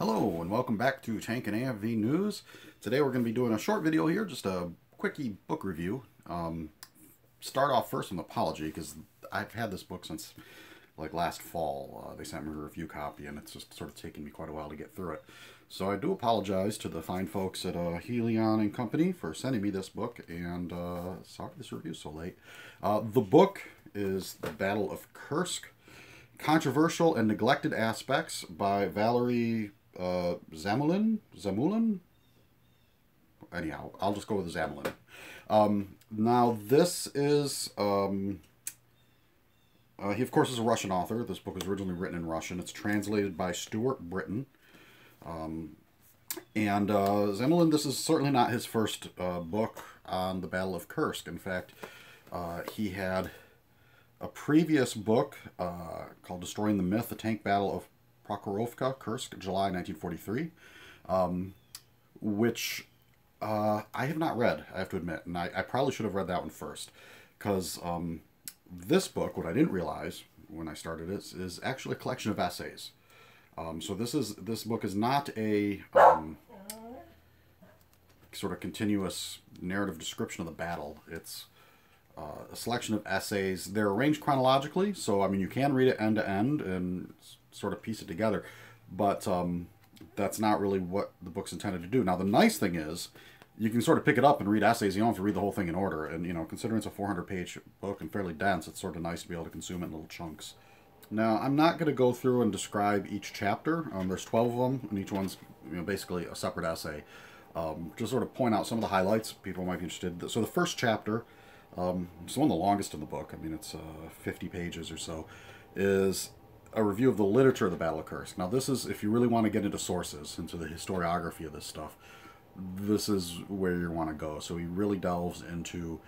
Hello and welcome back to Tank and AFV News. Today we're going to be doing a short video here, just a quickie book review. Start off first with an apology because I've had this book since like last fall. They sent me a review copy and it's just sort of taken me quite a while to get through it. So I do apologize to the fine folks at Helion and Company for sending me this book, and sorry this review's so late. The book is The Battle of Kursk, Controversial and Neglected Aspects by Valeriy Zamulin? Anyhow, I'll just go with Zamulin. Now, this is... he, of course, is a Russian author. This book was originally written in Russian. It's translated by Stuart Britton. Zamulin, this is certainly not his first book on the Battle of Kursk. In fact, he had a previous book called Destroying the Myth, The Tank Battle of Prokhorovka, Kursk, July 1943, which I have not read, I have to admit, and I probably should have read that one first, because this book, what I didn't realize when I started it, is actually a collection of essays. So this book is not a sort of continuous narrative description of the battle. It's a selection of essays. They're arranged chronologically, so I mean you can read it end to end and sort of piece it together, but that's not really what the book's intended to do. Now the nice thing is you can sort of pick it up and read essays. You don't have to read the whole thing in order, and you know, considering it's a 400-page book and fairly dense, it's sort of nice to be able to consume it in little chunks. Now I'm not going to go through and describe each chapter. There's 12 of them, and each one's basically a separate essay. Just sort of point out some of the highlights people might be interested in. So the first chapter, it's one of the longest in the book, I mean it's 50 pages or so, is a review of the literature of the Battle of Kursk. Now this is, if you really want to get into sources, into the historiography of this stuff, this is where you want to go. So he really delves into,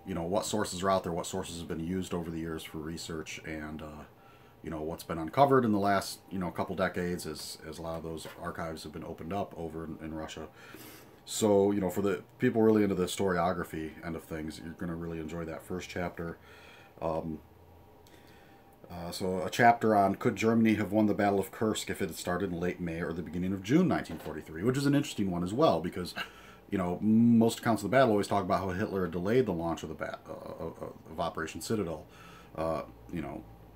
you know, what sources are out there, what sources have been used over the years for research, and, you know, what's been uncovered in the last, couple decades as a lot of those archives have been opened up over in Russia. So, for the people really into the historiography end of things, you're going to really enjoy that first chapter. So a chapter on could Germany have won the Battle of Kursk if it had started in late May or the beginning of June 1943, which is an interesting one as well, because, most accounts of the battle always talk about how Hitler had delayed the launch of of Operation Citadel,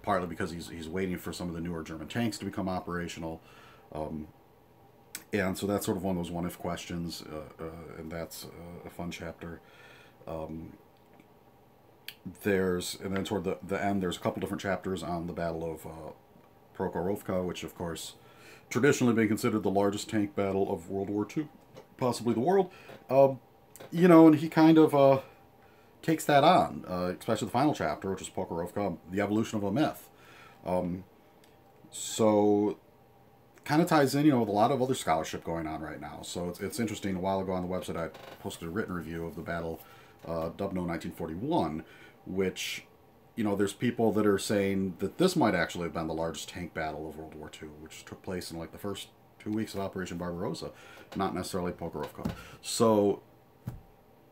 partly because he's waiting for some of the newer German tanks to become operational. And so that's sort of one of those what-if questions, and that's a fun chapter. And then toward the end, there's a couple different chapters on the Battle of Prokhorovka, which of course traditionally been considered the largest tank battle of World War II, possibly the world. And he kind of takes that on, especially the final chapter, which is Prokhorovka, the evolution of a myth. So kind of ties in, with a lot of other scholarship going on right now. So it's interesting. A while ago on the website, I posted a written review of the battle, Dubno 1941, which, there's people that are saying that this might actually have been the largest tank battle of World War II, which took place in like the first 2 weeks of Operation Barbarossa, not necessarily Prokhorovka. So,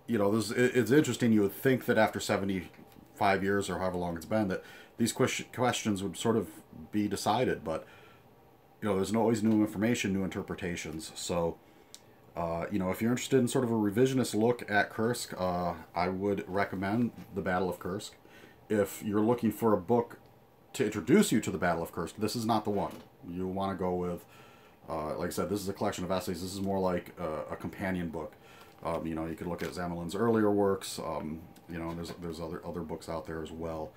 it's interesting. You would think that after 75 years or however long it's been, that these questions would sort of be decided, but, there's always new information, new interpretations. So, if you're interested in sort of a revisionist look at Kursk, I would recommend The Battle of Kursk. If you're looking for a book to introduce you to the Battle of Kursk, this is not the one. You want to go with, like I said, this is a collection of essays. This is more like a companion book. You could look at Zamulin's earlier works. There's other books out there as well.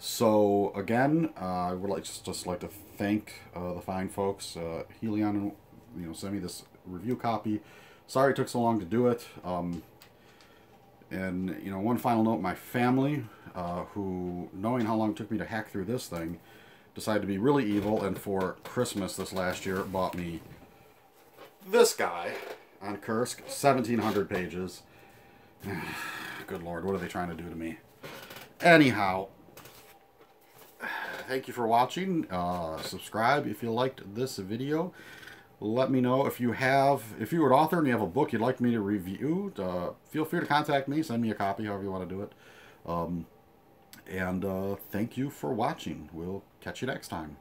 So again, I would just like to thank the fine folks, Helion, send me this review copy. Sorry it took so long to do it. And one final note: my family, who, knowing how long it took me to hack through this thing, decided to be really evil, and for Christmas this last year bought me this guy on Kursk, 1,700 pages. Good Lord, what are they trying to do to me? Anyhow, thank you for watching. Subscribe if you liked this video. Let me know if you're an author and you have a book you'd like me to review. Feel free to contact me. Send me a copy, however you want to do it. Thank you for watching. We'll catch you next time.